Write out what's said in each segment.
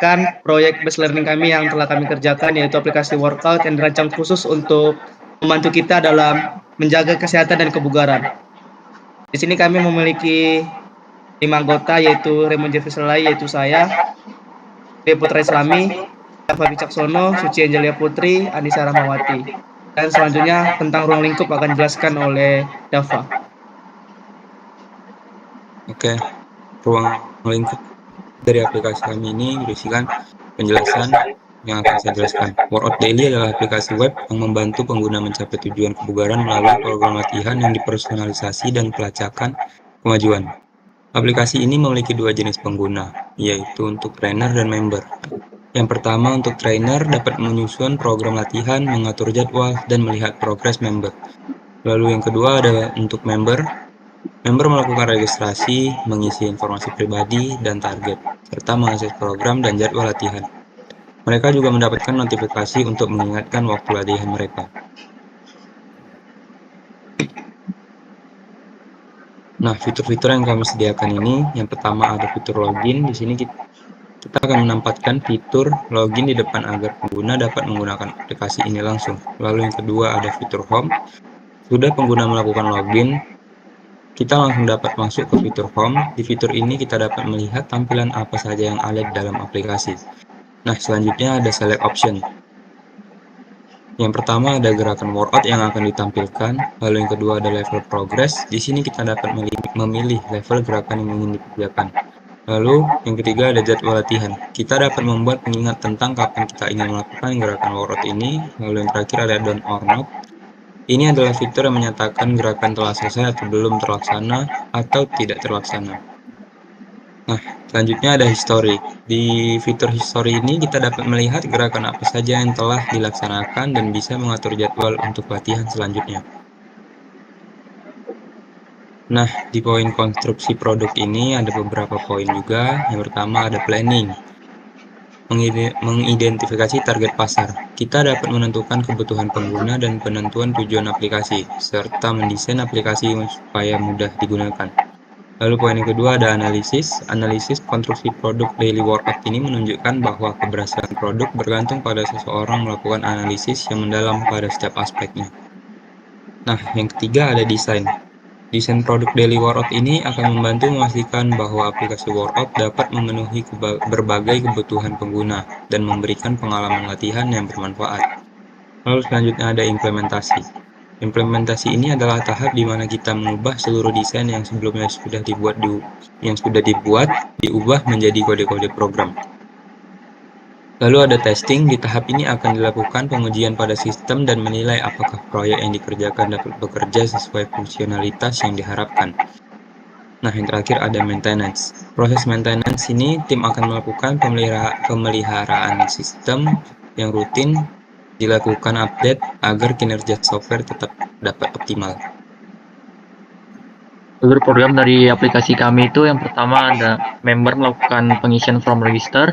Kan proyek based learning kami yang telah kami kerjakan, yaitu aplikasi workout yang dirancang khusus untuk membantu kita dalam menjaga kesehatan dan kebugaran. Di sini kami memiliki 5 anggota, yaitu Raymond Jefferson, yaitu saya, Dea Putra Islami, Dava Wicaksono, Suci Angelia Putri, Anissa Rahmawati. Dan selanjutnya tentang ruang lingkup akan dijelaskan oleh Dava. Oke, ruang lingkup dari aplikasi kami ini berisikan penjelasan yang akan saya jelaskan. Workout Daily adalah aplikasi web yang membantu pengguna mencapai tujuan kebugaran melalui program latihan yang dipersonalisasi dan pelacakan kemajuan. Aplikasi ini memiliki 2 jenis pengguna, yaitu untuk trainer dan member. Yang pertama, untuk trainer dapat menyusun program latihan, mengatur jadwal, dan melihat progres member. Lalu yang kedua ada untuk member. Member melakukan registrasi, mengisi informasi pribadi dan target, serta mengakses program dan jadwal latihan. Mereka juga mendapatkan notifikasi untuk mengingatkan waktu latihan mereka. Nah, fitur-fitur yang kami sediakan ini, yang pertama ada fitur login. Di sini kita akan menempatkan fitur login di depan agar pengguna dapat menggunakan aplikasi ini langsung. Lalu yang kedua ada fitur home. Sudah pengguna melakukan login, kita langsung dapat masuk ke fitur home. Di fitur ini kita dapat melihat tampilan apa saja yang ada di dalam aplikasi. Nah, selanjutnya ada select option. Yang pertama ada gerakan workout yang akan ditampilkan, lalu yang kedua ada level progress. Di sini kita dapat memilih level gerakan yang ingin dikerjakan. Lalu yang ketiga ada jadwal latihan. Kita dapat membuat pengingat tentang kapan kita ingin melakukan gerakan workout ini. Lalu yang terakhir ada done or not. Ini adalah fitur yang menyatakan gerakan telah selesai atau belum terlaksana atau tidak terlaksana. Nah, selanjutnya ada history. Di fitur history ini kita dapat melihat gerakan apa saja yang telah dilaksanakan dan bisa mengatur jadwal untuk latihan selanjutnya. Nah, di poin konstruksi produk ini ada beberapa poin juga. Yang pertama ada planning. Mengidentifikasi target pasar. Kita dapat menentukan kebutuhan pengguna dan penentuan tujuan aplikasi, serta mendesain aplikasi supaya mudah digunakan. Lalu poin yang kedua ada analisis. Analisis konstruksi produk daily workout ini menunjukkan bahwa keberhasilan produk bergantung pada seseorang melakukan analisis yang mendalam pada setiap aspeknya. Nah, yang ketiga ada desain. Desain produk daily workout ini akan membantu memastikan bahwa aplikasi workout dapat memenuhi berbagai kebutuhan pengguna dan memberikan pengalaman latihan yang bermanfaat. Lalu selanjutnya ada implementasi. Implementasi ini adalah tahap di mana kita mengubah seluruh desain yang sebelumnya sudah dibuat diubah menjadi kode-kode program. Lalu ada testing. Di tahap ini akan dilakukan pengujian pada sistem dan menilai apakah proyek yang dikerjakan dapat bekerja sesuai fungsionalitas yang diharapkan. Nah, yang terakhir ada maintenance. Proses maintenance ini tim akan melakukan pemeliharaan sistem yang rutin dilakukan update agar kinerja software tetap dapat optimal. Alur program dari aplikasi kami itu yang pertama ada member melakukan pengisian form register,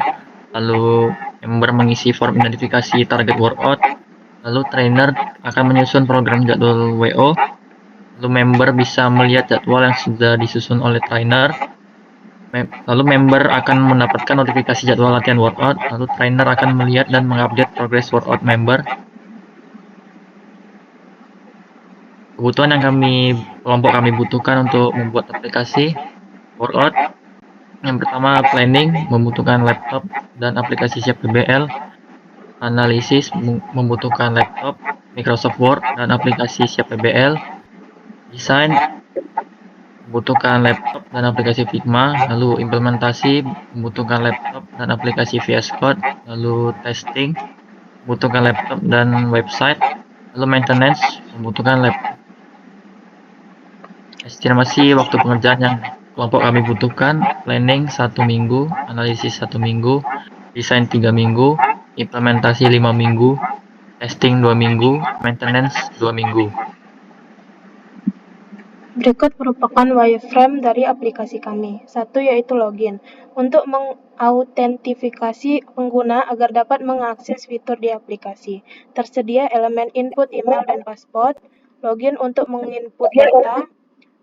lalu member mengisi form identifikasi target workout, lalu trainer akan menyusun program jadwal WO, lalu member bisa melihat jadwal yang sudah disusun oleh trainer, lalu member akan mendapatkan notifikasi jadwal latihan workout, lalu trainer akan melihat dan mengupdate progress workout member. Kebutuhan yang kelompok kami butuhkan untuk membuat aplikasi workout. Yang pertama planning, membutuhkan laptop dan aplikasi siap PBL. Analisis, membutuhkan laptop, Microsoft Word dan aplikasi siap PBL. Desain, membutuhkan laptop dan aplikasi Figma. Lalu implementasi, membutuhkan laptop dan aplikasi VS Code. Lalu testing, membutuhkan laptop dan website. Lalu maintenance, membutuhkan laptop. Estimasi waktu pengerjaan yang kelompok kami butuhkan: planning 1 minggu, analisis 1 minggu, desain 3 minggu, implementasi 5 minggu, testing 2 minggu, maintenance 2 minggu. Berikut merupakan wireframe dari aplikasi kami. 1 yaitu login. Untuk mengautentifikasi pengguna agar dapat mengakses fitur di aplikasi. Tersedia elemen input email dan password, login untuk menginput data,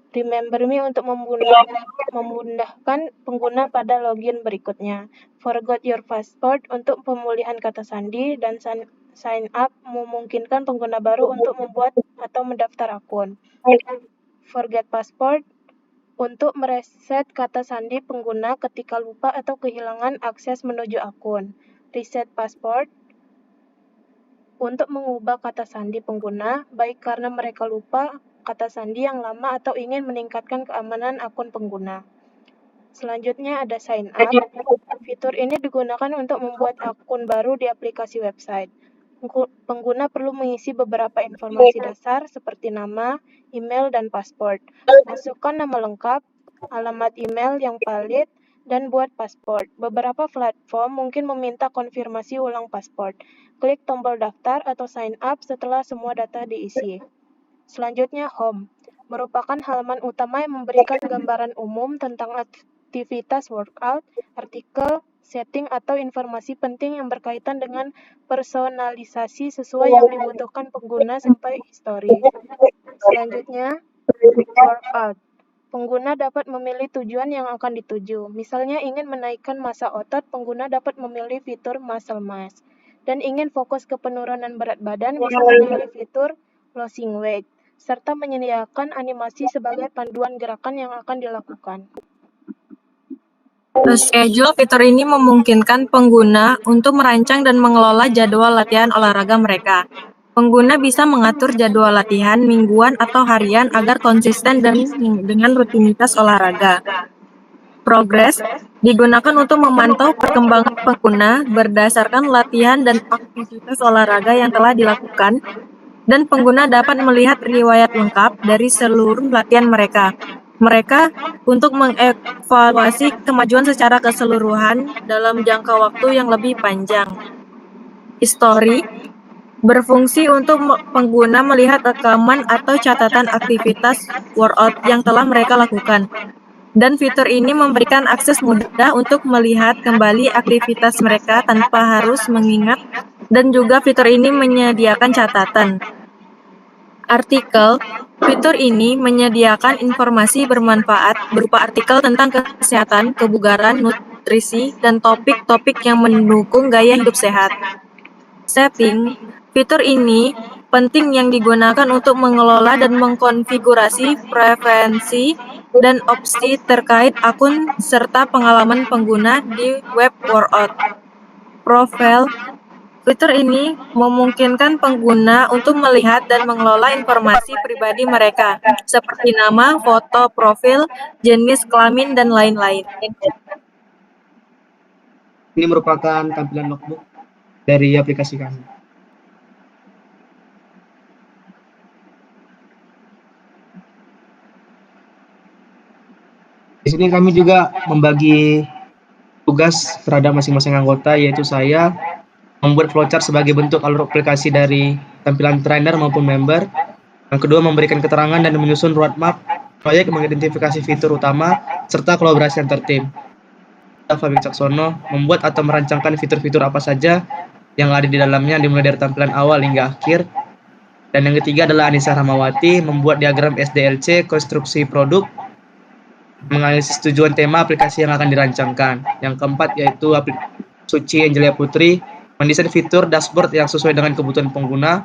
Remember Me untuk memudahkan pengguna pada login berikutnya. Forgot Your Password untuk pemulihan kata sandi, dan Sign Up memungkinkan pengguna baru untuk membuat atau mendaftar akun. Forget Password untuk mereset kata sandi pengguna ketika lupa atau kehilangan akses menuju akun. Reset Password untuk mengubah kata sandi pengguna, baik karena mereka lupa kata sandi yang lama atau ingin meningkatkan keamanan akun pengguna. Selanjutnya ada Sign Up. Fitur ini digunakan untuk membuat akun baru di aplikasi website. Pengguna perlu mengisi beberapa informasi dasar seperti nama, email, dan password. Masukkan nama lengkap, alamat email yang valid, dan buat password. Beberapa platform mungkin meminta konfirmasi ulang password. Klik tombol daftar atau sign up setelah semua data diisi. Selanjutnya Home, merupakan halaman utama yang memberikan gambaran umum tentang aktivitas workout, artikel, setting, atau informasi penting yang berkaitan dengan personalisasi sesuai yang dibutuhkan pengguna sampai histori. Selanjutnya, workout. Pengguna dapat memilih tujuan yang akan dituju. Misalnya ingin menaikkan massa otot, pengguna dapat memilih fitur muscle mass. Dan ingin fokus ke penurunan berat badan, bisa memilih fitur losing weight, serta menyediakan animasi sebagai panduan gerakan yang akan dilakukan. Schedule fitur ini memungkinkan pengguna untuk merancang dan mengelola jadwal latihan olahraga mereka. Pengguna bisa mengatur jadwal latihan mingguan atau harian agar konsisten dengan rutinitas olahraga. Progress digunakan untuk memantau perkembangan pengguna berdasarkan latihan dan aktivitas olahraga yang telah dilakukan, dan pengguna dapat melihat riwayat lengkap dari seluruh latihan mereka. Mereka untuk mengevaluasi kemajuan secara keseluruhan dalam jangka waktu yang lebih panjang. History berfungsi untuk pengguna melihat rekaman atau catatan aktivitas workout yang telah mereka lakukan. Dan fitur ini memberikan akses mudah untuk melihat kembali aktivitas mereka tanpa harus mengingat, dan juga fitur ini menyediakan catatan. Artikel, fitur ini menyediakan informasi bermanfaat berupa artikel tentang kesehatan, kebugaran, nutrisi, dan topik-topik yang mendukung gaya hidup sehat. Setting, fitur ini penting yang digunakan untuk mengelola dan mengkonfigurasi preferensi dan opsi terkait akun serta pengalaman pengguna di web workout. Profile, fitur ini memungkinkan pengguna untuk melihat dan mengelola informasi pribadi mereka, seperti nama, foto profil, jenis kelamin, dan lain-lain. Ini merupakan tampilan logbook dari aplikasi kami. Di sini kami juga membagi tugas terhadap masing-masing anggota, yaitu saya membuat flowchart sebagai bentuk alur aplikasi dari tampilan trainer maupun member. Yang kedua, memberikan keterangan dan menyusun roadmap proyek, mengidentifikasi fitur utama, serta kolaborasi antar tim. Fabik Caksono membuat atau merancangkan fitur-fitur apa saja yang ada di dalamnya, dimulai dari tampilan awal hingga akhir. Dan yang ketiga adalah Anissa Rahmawati membuat diagram SDLC, konstruksi produk, menganalisis tujuan tema aplikasi yang akan dirancangkan. Yang keempat yaitu Suci Angelia Putri mendesain fitur dashboard yang sesuai dengan kebutuhan pengguna,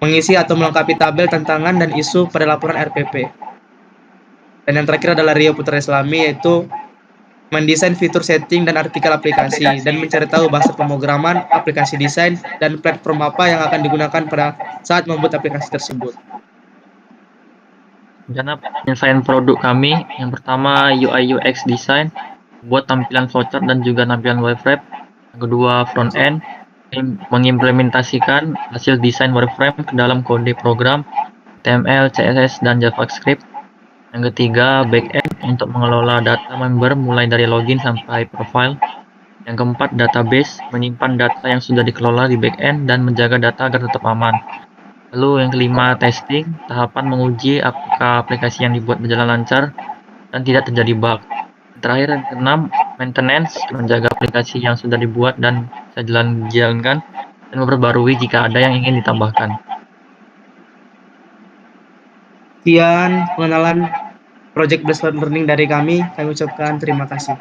mengisi atau melengkapi tabel tantangan dan isu pada laporan RPP. Dan yang terakhir adalah Rio Putra Islami, yaitu mendesain fitur setting dan artikel aplikasi, dan mencari tahu bahasa pemrograman, aplikasi desain, dan platform apa yang akan digunakan pada saat membuat aplikasi tersebut. Rencana penyelesaian produk kami, yang pertama UI UX design, buat tampilan flowchart dan juga tampilan wireframe. Yang kedua front end, mengimplementasikan hasil desain wireframe ke dalam kode program HTML, CSS, dan JavaScript. Yang ketiga backend, untuk mengelola data member mulai dari login sampai profile. Yang keempat database, menyimpan data yang sudah dikelola di backend dan menjaga data agar tetap aman. Lalu yang kelima testing, tahapan menguji apakah aplikasi yang dibuat berjalan lancar dan tidak terjadi bug. Terakhir yang keenam maintenance, menjaga aplikasi yang sudah dibuat dan bisa dijalankan dan memperbarui jika ada yang ingin ditambahkan. Sekian pengenalan Project Based Learning dari kami. Kami ucapkan terima kasih.